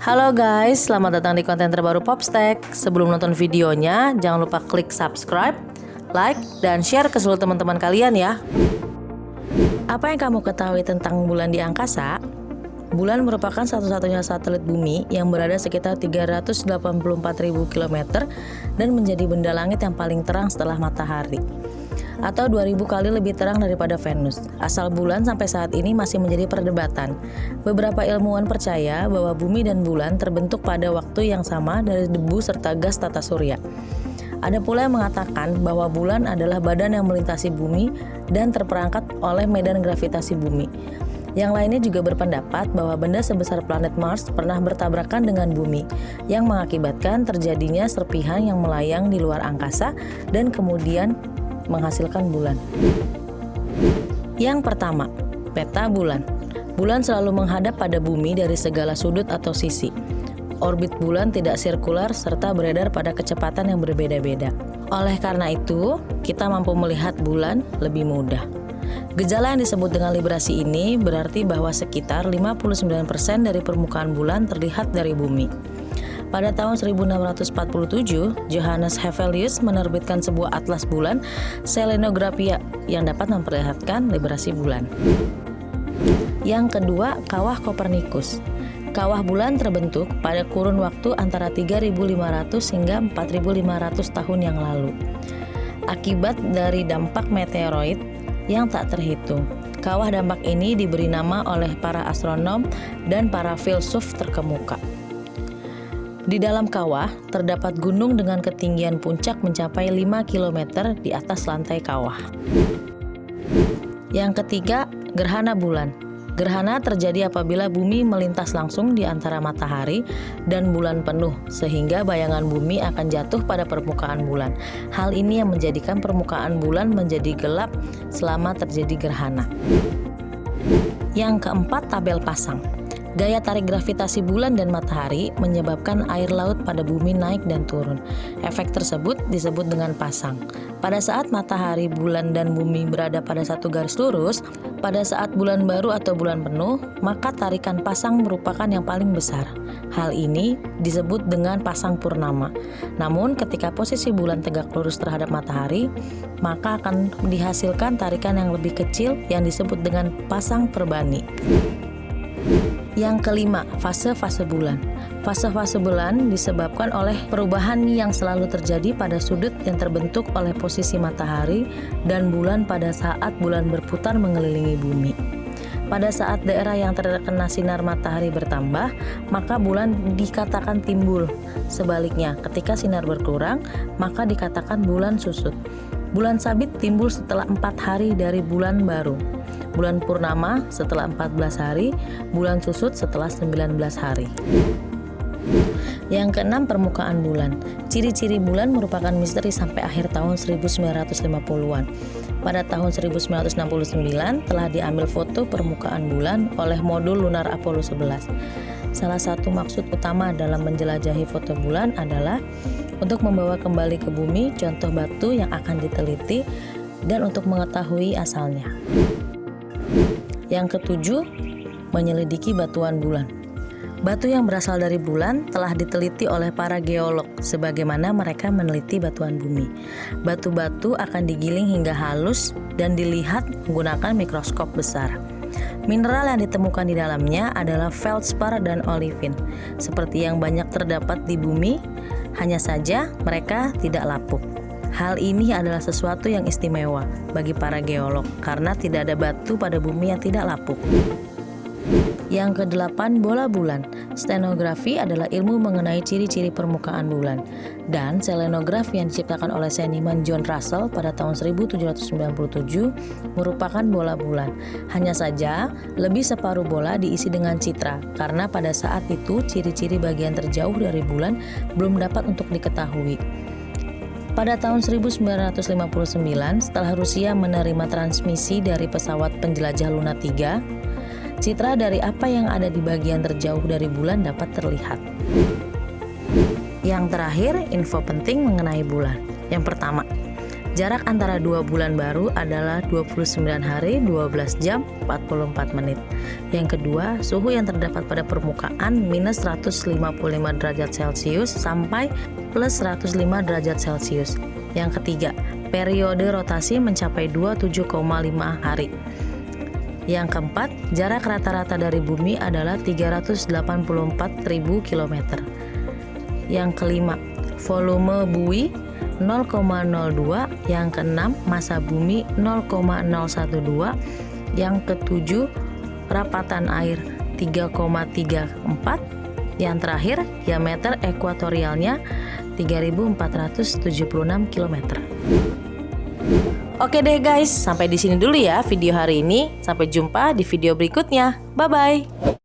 Halo guys, selamat datang di konten terbaru Popstack. Sebelum nonton videonya, jangan lupa klik subscribe, like, dan share ke seluruh teman-teman kalian ya. Apa yang kamu ketahui tentang bulan di angkasa? Bulan merupakan satu-satunya satelit bumi yang berada sekitar 384.000 km dan menjadi benda langit yang paling terang setelah matahari, atau 2000 kali lebih terang daripada Venus. Asal bulan sampai saat ini masih menjadi perdebatan. Beberapa ilmuwan percaya bahwa bumi dan bulan terbentuk pada waktu yang sama dari debu serta gas tata surya. Ada pula yang mengatakan bahwa bulan adalah badan yang melintasi bumi dan terperangkap oleh medan gravitasi bumi. Yang lainnya juga berpendapat bahwa benda sebesar planet Mars pernah bertabrakan dengan bumi, yang mengakibatkan terjadinya serpihan yang melayang di luar angkasa dan kemudian menghasilkan bulan. Yang pertama, peta bulan. Bulan selalu menghadap pada bumi dari segala sudut atau sisi. Orbit bulan tidak sirkular serta beredar pada kecepatan yang berbeda-beda. Oleh karena itu, kita mampu melihat bulan lebih mudah. Gejala yang disebut dengan librasi ini berarti bahwa sekitar 59% dari permukaan bulan terlihat dari bumi. Pada tahun 1647, Johannes Hevelius menerbitkan sebuah atlas bulan, Selenographia, yang dapat memperlihatkan librasi bulan. Yang kedua, kawah Kopernikus. Kawah bulan terbentuk pada kurun waktu antara 3.500 hingga 4.500 tahun yang lalu, akibat dari dampak meteoroid yang tak terhitung. Kawah dampak ini diberi nama oleh para astronom dan para filsuf terkemuka. Di dalam kawah, terdapat gunung dengan ketinggian puncak mencapai 5 km di atas lantai kawah. Yang ketiga, gerhana bulan. Gerhana terjadi apabila bumi melintas langsung di antara matahari dan bulan penuh, sehingga bayangan bumi akan jatuh pada permukaan bulan. Hal ini yang menjadikan permukaan bulan menjadi gelap selama terjadi gerhana. Yang keempat, tabel pasang. Gaya tarik gravitasi bulan dan matahari menyebabkan air laut pada bumi naik dan turun. Efek tersebut disebut dengan pasang. Pada saat matahari, bulan, dan bumi berada pada satu garis lurus, pada saat bulan baru atau bulan penuh, maka tarikan pasang merupakan yang paling besar. Hal ini disebut dengan pasang purnama. Namun, ketika posisi bulan tegak lurus terhadap matahari, maka akan dihasilkan tarikan yang lebih kecil yang disebut dengan pasang perbani. Yang kelima, fase-fase bulan. Fase-fase bulan disebabkan oleh perubahan yang selalu terjadi pada sudut yang terbentuk oleh posisi matahari dan bulan pada saat bulan berputar mengelilingi bumi. Pada saat daerah yang terkena sinar matahari bertambah, maka bulan dikatakan timbul. Sebaliknya, ketika sinar berkurang, maka dikatakan bulan susut. Bulan sabit timbul setelah 4 hari dari bulan baru. Bulan purnama setelah 14 hari, bulan susut setelah 19 hari. Yang keenam, permukaan bulan. Ciri-ciri bulan merupakan misteri sampai akhir tahun 1950-an. Pada tahun 1969 telah diambil foto permukaan bulan oleh modul lunar Apollo 11. Salah satu maksud utama dalam menjelajahi foto bulan adalah untuk membawa kembali ke bumi contoh batu yang akan diteliti dan untuk mengetahui asalnya. Yang ketujuh, menyelidiki batuan bulan. Batu yang berasal dari bulan telah diteliti oleh para geolog sebagaimana mereka meneliti batuan bumi. Batu-batu akan digiling hingga halus dan dilihat menggunakan mikroskop besar. Mineral yang ditemukan di dalamnya adalah feldspar dan olivin. Seperti yang banyak terdapat di bumi, hanya saja mereka tidak lapuk. Hal ini adalah sesuatu yang istimewa bagi para geolog karena tidak ada batu pada bumi yang tidak lapuk. Yang kedelapan, bola bulan. Stenografi adalah ilmu mengenai ciri-ciri permukaan bulan, dan selenografi yang diciptakan oleh seniman John Russell pada tahun 1797 merupakan bola bulan. Hanya saja, lebih separuh bola diisi dengan citra, karena pada saat itu ciri-ciri bagian terjauh dari bulan belum dapat untuk diketahui. Pada tahun 1959, setelah Rusia menerima transmisi dari pesawat penjelajah Luna 3, citra dari apa yang ada di bagian terjauh dari bulan dapat terlihat. Yang terakhir, info penting mengenai bulan. Yang pertama, Jarak antara dua bulan baru adalah 29 hari, 12 jam, 44 menit. Yang kedua, suhu yang terdapat pada permukaan minus 155 derajat Celcius sampai plus 105 derajat Celcius. Yang ketiga, periode rotasi mencapai 27,5 hari. Yang keempat, jarak rata-rata dari bumi adalah 384.000 km. Yang kelima, volume bui 0,02. Yang keenam, massa bumi 0,012. Yang ketujuh, rapatan air 3,34. Yang terakhir, diameter ekuatorialnya 3.476 km. Oke deh guys, sampai di sini dulu ya video hari ini. Sampai jumpa di video berikutnya. Bye bye.